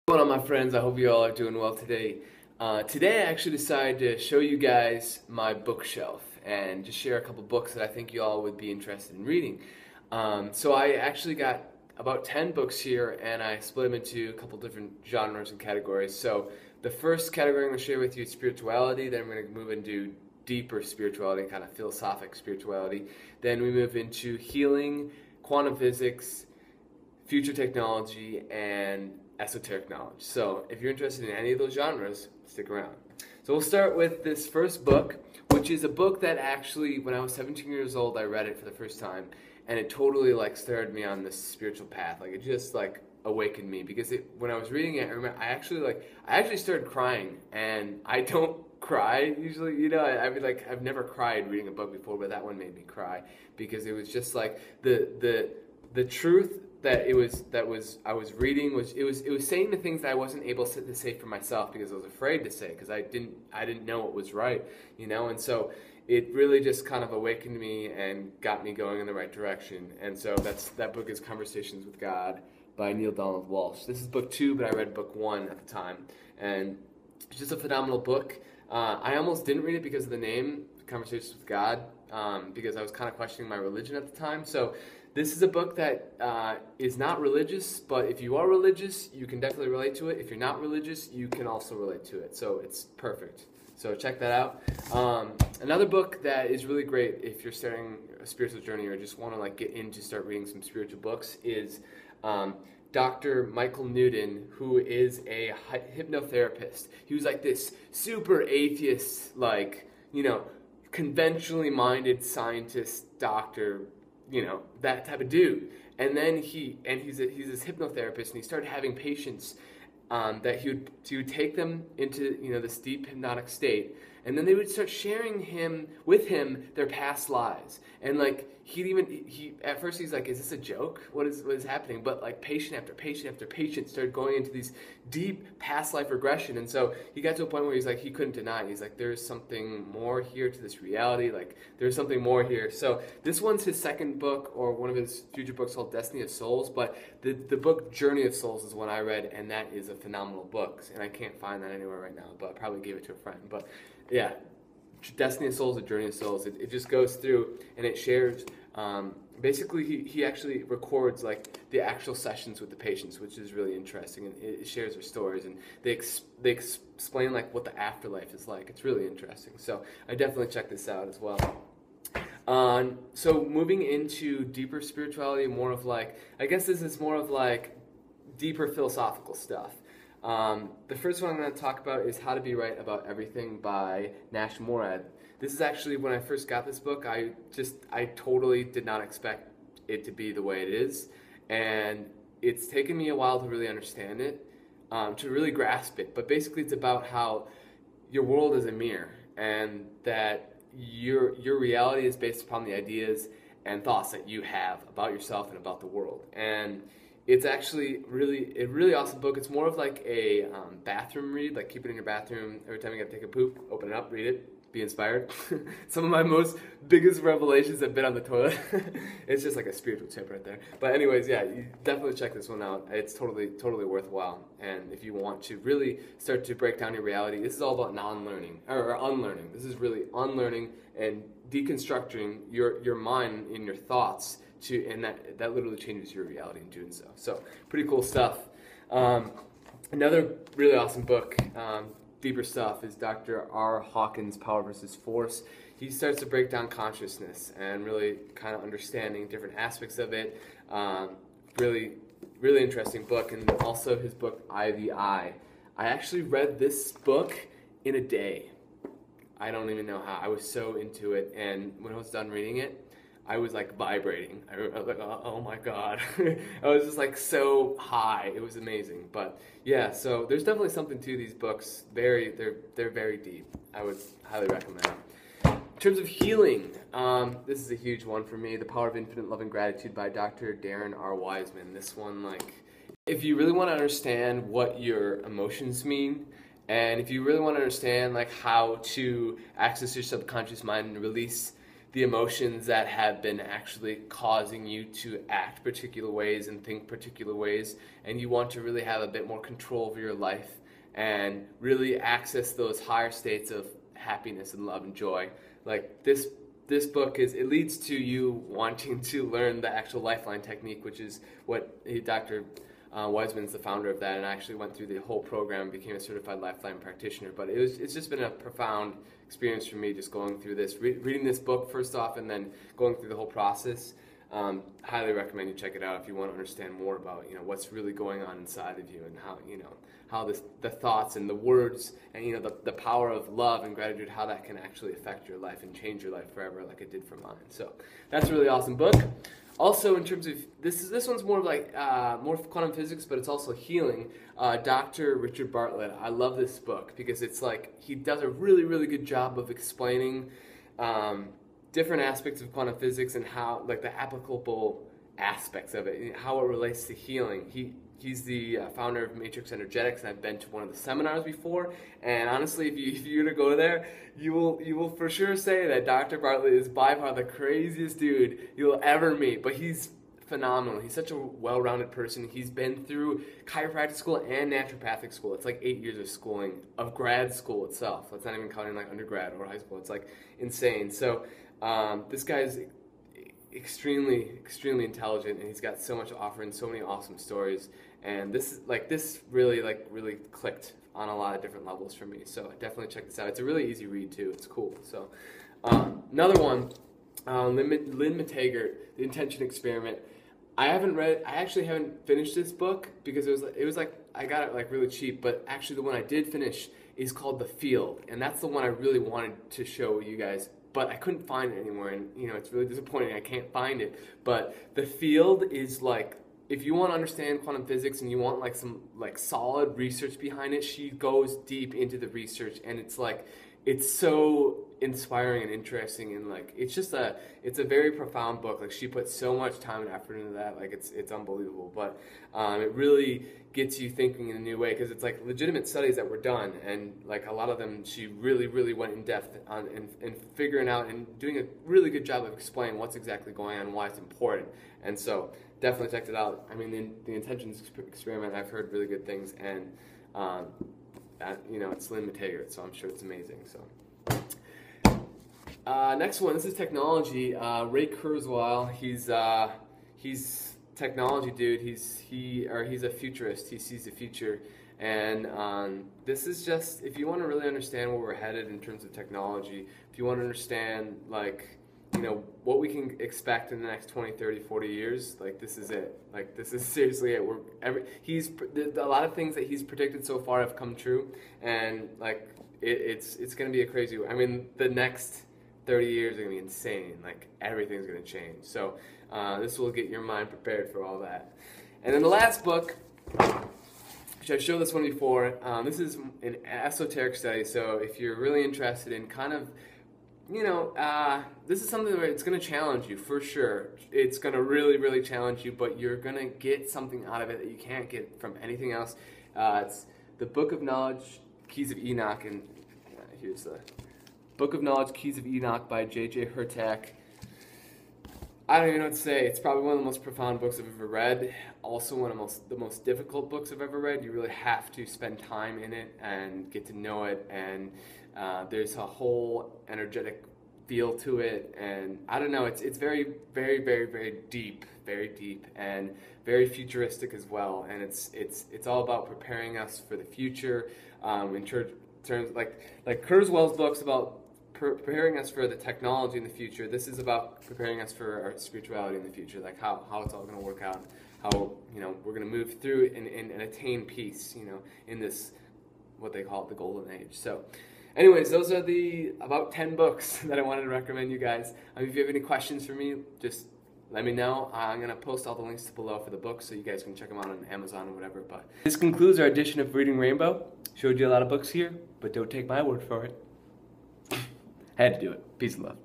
What's going on, my friends? I hope you all are doing well today. Today I actually decided to show you guys my bookshelf and just share a couple books that I think you all would be interested in reading. So I actually got about 10 books here, and I split them into a couple different genres and categories. So the first category I'm going to share with you is spirituality. Then I'm going to move into deeper spirituality, kind of philosophic spirituality. Then we move into healing, quantum physics, future technology, and esoteric knowledge. So if you're interested in any of those genres, stick around. So we'll start with this first book, which is a book that actually, when I was 17 years old, I read it for the first time, and it totally started me on this spiritual path. It just awakened me, because when I was reading it, I remember I actually started crying, and I don't cry usually, I've never cried reading a book before, but that one made me cry, because it was just the truth that I was reading was saying the things that I wasn't able to say for myself, because I was afraid to say, because I didn't know what was right, and so it really just kind of awakened me and got me going in the right direction. And so that book is Conversations with God by Neale Walsh. This is book 2, but I read book 1 at the time, and it's just a phenomenal book. I almost didn't read it because of the name, Conversations with God, because I was kind of questioning my religion at the time. So this is a book that is not religious, but if you are religious, you can definitely relate to it. If you're not religious, you can also relate to it. So it's perfect. So check that out. Another book that is really great if you're starting a spiritual journey or just want to get into start reading some spiritual books is Dr. Michael Newton, who is a hypnotherapist. He was this super atheist, conventionally minded scientist, doctor, that type of dude. And then he's this hypnotherapist, and he started having patients that he would take them into this deep hypnotic state, and then they would start sharing with him their past lives. And he at first he's like, is this a joke? What is happening? But patient after patient after patient started going into these deep past life regression. And so he got to a point where he's he couldn't deny it. He's there's something more here to this reality. There's something more here. So this one's his second book, or one of his future books, called Destiny of Souls. But the book Journey of Souls is one I read, and that is a phenomenal book. And I can't find that anywhere right now, but I probably gave it to a friend. But yeah, Destiny of Souls, or Journey of Souls, it just goes through and it shares, basically he actually records the actual sessions with the patients, which is really interesting, and it shares their stories, and they explain what the afterlife is like. It's really interesting, so I definitely check this out as well. So moving into deeper spirituality, more of I guess this is more of deeper philosophical stuff. The first one I'm going to talk about is How to Be Right About Everything by Nash and Mourad. This is actually, when I first got this book, I totally did not expect it to be the way it is, and it's taken me a while to really understand it, to really grasp it. But basically it's about how your world is a mirror, and that your reality is based upon the ideas and thoughts that you have about yourself and about the world. And it's actually a really awesome book. It's more of a bathroom read, keep it in your bathroom. Every time you gotta take a poop, open it up, read it, be inspired. Some of my biggest revelations have been on the toilet. It's just a spiritual tip right there. But anyways, yeah, you definitely check this one out. It's totally worthwhile. And if you want to really start to break down your reality, this is all about non-learning, or unlearning. This is really unlearning and deconstructing your mind and your thoughts, and that literally changes your reality in doing so. So pretty cool stuff. Another really awesome book, deeper stuff, is Dr. R. Hawkins' Power versus Force. He starts to break down consciousness and really kind of understanding different aspects of it. Really interesting book. And also his book, I the I. I actually read this book in a day. I don't even know how. I was so into it, and when I was done reading it, I was vibrating. I was oh my God. I was just so high. It was amazing. But yeah, so there's definitely something to these books. They're very deep. I would highly recommend. In terms of healing, this is a huge one for me. The Power of Infinite Love and Gratitude by Dr. Darren R. Weissman. This one, if you really want to understand what your emotions mean, and if you really want to understand how to access your subconscious mind and release the emotions that have been actually causing you to act particular ways and think particular ways, and you want to really have a bit more control over your life and really access those higher states of happiness and love and joy. Like this book it leads to you wanting to learn the actual lifeline technique, which is what Dr. Weissman's the founder of that, and I actually went through the whole program, became a certified lifeline practitioner. But it's just been a profound experience for me, just going through this, reading this book first off, and then going through the whole process. Highly recommend you check it out if you want to understand more about what's really going on inside of you, and how the thoughts and the words and the power of love and gratitude, how that can actually affect your life and change your life forever, like it did for mine. So that's a really awesome book. Also, in terms of this one's more like more quantum physics, but it's also healing. Dr. Richard Bartlett, I love this book because it's like he does a really, really good job of explaining different aspects of quantum physics and how, like, the applicable aspects of it, and how it relates to healing. He's the founder of Matrix Energetics, and I've been to one of the seminars before. And honestly, if you were to go there, you will for sure say that Dr. Bartlett is by far the craziest dude you'll ever meet. But he's phenomenal. He's such a well-rounded person. He's been through chiropractic school and naturopathic school. It's like 8 years of schooling, of grad school itself. That's not even counting like undergrad or high school. It's like insane. So this guy's extremely intelligent, and he's got so much to offer and so many awesome stories. And this really clicked on a lot of different levels for me. So definitely check this out. It's a really easy read too. It's cool. So another one, Lynne Mctaggart, The Intention Experiment. I actually haven't finished this book because it was like I got it like really cheap. But actually, the one I did finish is called The Field, and that's the one I really wanted to show you guys. But I couldn't find it anywhere, and it's really disappointing. I can't find it. But The Field is like, if you want to understand quantum physics and you want like some like solid research behind it, she goes deep into the research, and it's so inspiring and interesting, and like it's a very profound book. Like, she put so much time and effort into that. Like, it's unbelievable. But it really gets you thinking in a new way, because it's like legitimate studies that were done, and like a lot of them she really went in depth on and figuring out and doing a really good job of explaining what's exactly going on and why it's important. And so definitely check it out. I mean, the Intentions Experiment, I've heard really good things, and it's Lynne Mctaggart, so I'm sure it's amazing. So next one, this is technology. Ray Kurzweil, he's technology dude. He's a futurist. He sees the future, and this is just, if you want to really understand where we're headed in terms of technology, if you want to understand what we can expect in the next 20, 30, 40 years, like, this is it. Like, this is seriously it. A lot of things that he's predicted so far have come true, and like it's going to be a crazy. I mean, the next 30 years are going to be insane. Like, everything's going to change. So this will get your mind prepared for all that. And then the last book, which I've showed this one before, this is an esoteric study. So if you're really interested in kind of, this is something where it's going to challenge you for sure. It's going to really challenge you, but you're going to get something out of it that you can't get from anything else. It's the Book of Knowledge, Keys of Enoch, and here's the Book of Knowledge, Keys of Enoch by J.J. Hurtak. I don't even know what to say. It's probably one of the most profound books I've ever read. Also one of the most difficult books I've ever read. You really have to spend time in it and get to know it, and there's a whole energetic feel to it, and I don't know, it's very deep, and very futuristic as well, and it's all about preparing us for the future, in terms like Kurzweil's books about preparing us for the technology in the future. This is about preparing us for our spirituality in the future, like how it's all going to work out, how we're going to move through and attain peace, in this, what they call it, the golden age. So anyways, those are the about 10 books that I wanted to recommend you guys. If you have any questions for me, just let me know. I'm going to post all the links below for the books so you guys can check them out on Amazon or whatever. But this concludes our edition of Reading Rainbow. Showed you a lot of books here, but don't take my word for it. Had to do it. Peace and love.